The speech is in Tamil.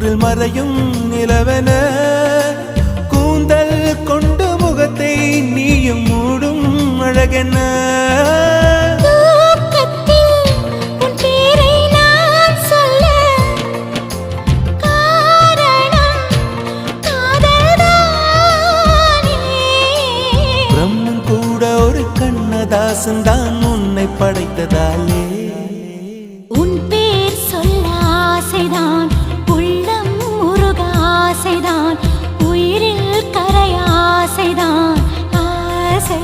குன்றில் மறையும் நிலவென கூந்தல் கொண்டு முகத்தை நீயும் மூடும் அழகென பிரம்மன் கூட ஒரு கண்ணதாசன் தான் உன்னை படைத்ததாலே உன் பேர் சொல்ல ஆசைதான், உள்ளம் முருக ஆசைதான், உயிரில் கரை ஆசைதான், ஆசை